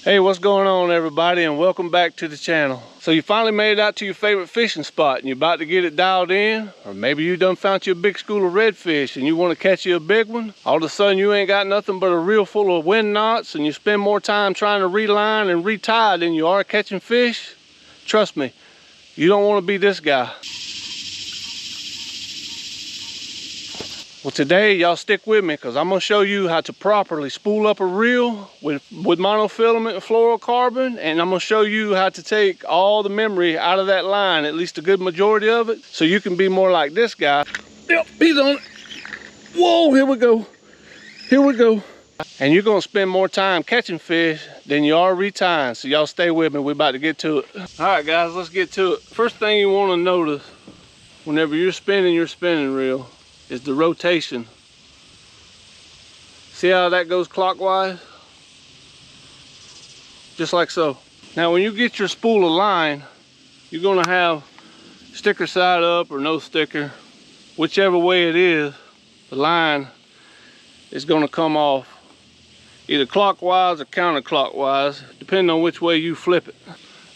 Hey, what's going on everybody, and welcome back to the channel. So you finally made it out to your favorite fishing spot and you're about to get it dialed in, or maybe you done found you a big school of redfish and you want to catch you a big one. All of a sudden you ain't got nothing but a reel full of wind knots and you spend more time trying to reline and retie than you are catching fish. Trust me, you don't want to be this guy. Well, today y'all stick with me because I'm going to show you how to properly spool up a reel with monofilament and fluorocarbon, and I'm going to show you how to take all the memory out of that line, at least a good majority of it, so you can be more like this guy. Yep, he's on it. Whoa, here we go. Here we go. And you're going to spend more time catching fish than you are retying, so y'all stay with me. We're about to get to it. All right, guys, let's get to it. First thing you want to notice whenever you're spinning your spinning reel is the rotation. See how that goes clockwise? Just like so. Now when you get your spool of line, you're gonna have sticker side up or no sticker. Whichever way it is, the line is gonna come off either clockwise or counterclockwise, depending on which way you flip it.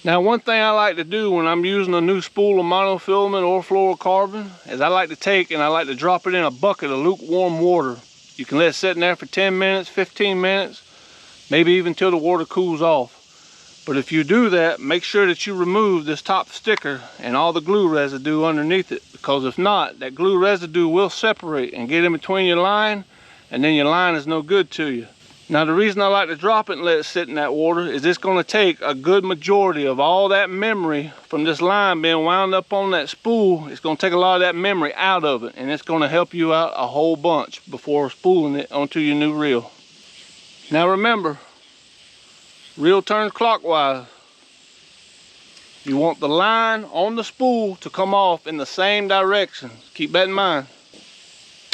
Now one thing I like to do when I'm using a new spool of monofilament or fluorocarbon is I like to take and I like to drop it in a bucket of lukewarm water. You can let it sit in there for 10 minutes, 15 minutes, maybe even till the water cools off. But if you do that, make sure that you remove this top sticker and all the glue residue underneath it, because if not, that glue residue will separate and get in between your line, and then your line is no good to you. Now the reason I like to drop it and let it sit in that water is it's going to take a good majority of all that memory from this line being wound up on that spool. It's going to take a lot of that memory out of it, and it's going to help you out a whole bunch before spooling it onto your new reel. Now remember, reel turns clockwise. You want the line on the spool to come off in the same direction. Keep that in mind.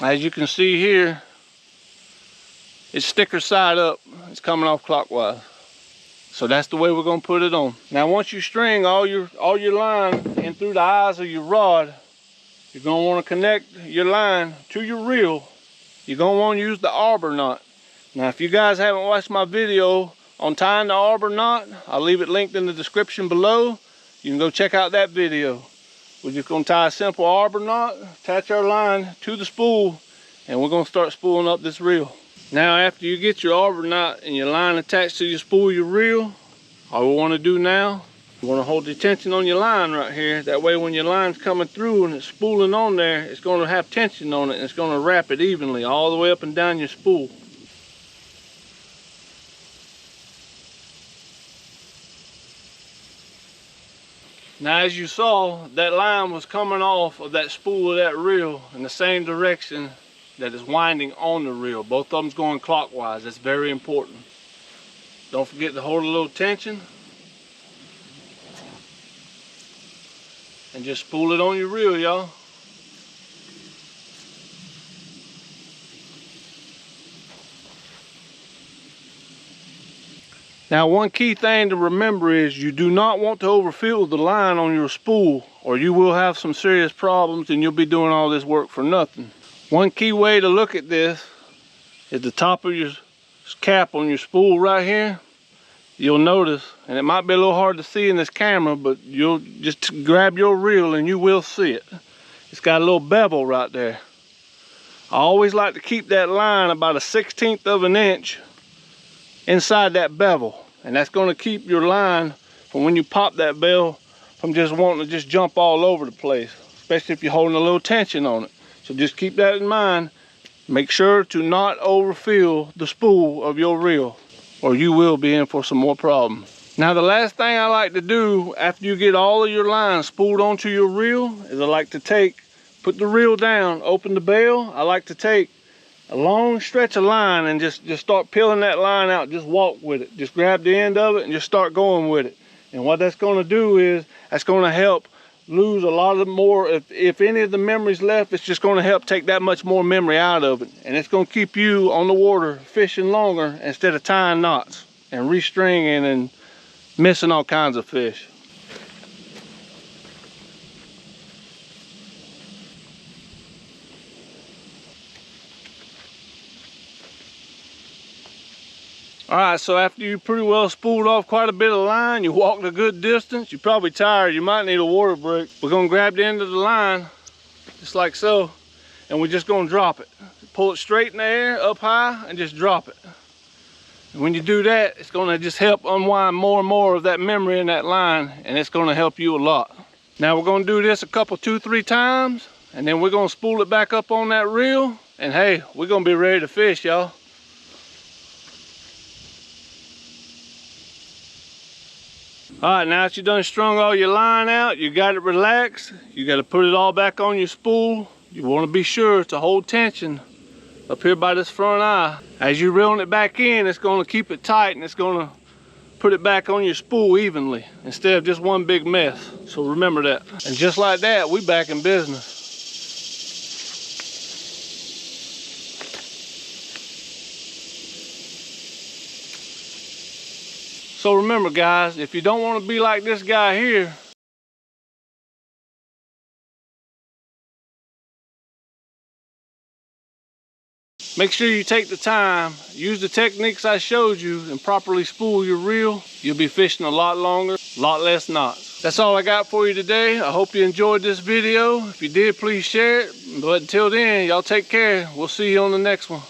As you can see here, it's sticker side up, it's coming off clockwise. So that's the way we're gonna put it on. Now once you string all your line in through the eyes of your rod, you're gonna wanna connect your line to your reel. You're gonna wanna use the ARBOR knot. Now if you guys haven't watched my video on tying the ARBOR knot, I'll leave it linked in the description below. You can go check out that video. We're just gonna tie a simple ARBOR knot, attach our line to the spool, and we're gonna start spooling up this reel. Now after you get your ARBOR knot and your line attached to your spool, your reel, all we want to do now, you want to hold the tension on your line right here. That way when your line's coming through and it's spooling on there, it's going to have tension on it and it's going to wrap it evenly all the way up and down your spool. Now as you saw, that line was coming off of that spool of that reel in the same direction that is winding on the reel. Both of them's going clockwise. That's very important. Don't forget to hold a little tension and just spool it on your reel, y'all. Now one key thing to remember is you do not want to overfill the line on your spool, or you will have some serious problems and you'll be doing all this work for nothing. One key way to look at this is the top of your cap on your spool right here. You'll notice, and it might be a little hard to see in this camera, but you'll just grab your reel and you will see it. It's got a little bevel right there. I always like to keep that line about a 1/16 of an inch inside that bevel, and that's going to keep your line from when you pop that bell from just wanting to just jump all over the place, especially if you're holding a little tension on it. So just keep that in mind. Make sure to not overfill the spool of your reel, or you will be in for some more problems. Now the last thing I like to do after you get all of your lines spooled onto your reel is I like to put the reel down, open the bell. I like to take a long stretch of line and just start peeling that line out. Just walk with it. Just grab the end of it and just start going with it. And what that's going to do is that's going to help lose a lot of the more, if any of the memory's left, it's just going to help take that much more memory out of it, and it's going to keep you on the water fishing longer instead of tying knots and restringing and missing all kinds of fish. All right, so after you pretty well spooled off quite a bit of line, you walked a good distance, you're probably tired, you might need a water break. We're gonna grab the end of the line, just like so, and we're just gonna drop it. Pull it straight in the air, up high, and just drop it. And when you do that, it's gonna just help unwind more and more of that memory in that line, and it's gonna help you a lot. Now we're gonna do this a couple, 2-3 times, and then we're gonna spool it back up on that reel, and hey, we're gonna be ready to fish, y'all. All right, now that you done strung all your line out, you got it relaxed, you got to put it all back on your spool. You want to be sure to hold tension up here by this front eye. As you're reeling it back in, it's going to keep it tight, and it's going to put it back on your spool evenly instead of just one big mess. So remember that. And just like that, we back in business. So remember, guys, if you don't want to be like this guy here, make sure you take the time, use the techniques I showed you, and properly spool your reel. You'll be fishing a lot longer, a lot less knots. That's all I got for you today. I hope you enjoyed this video. If you did, please share it. But until then, y'all take care. We'll see you on the next one.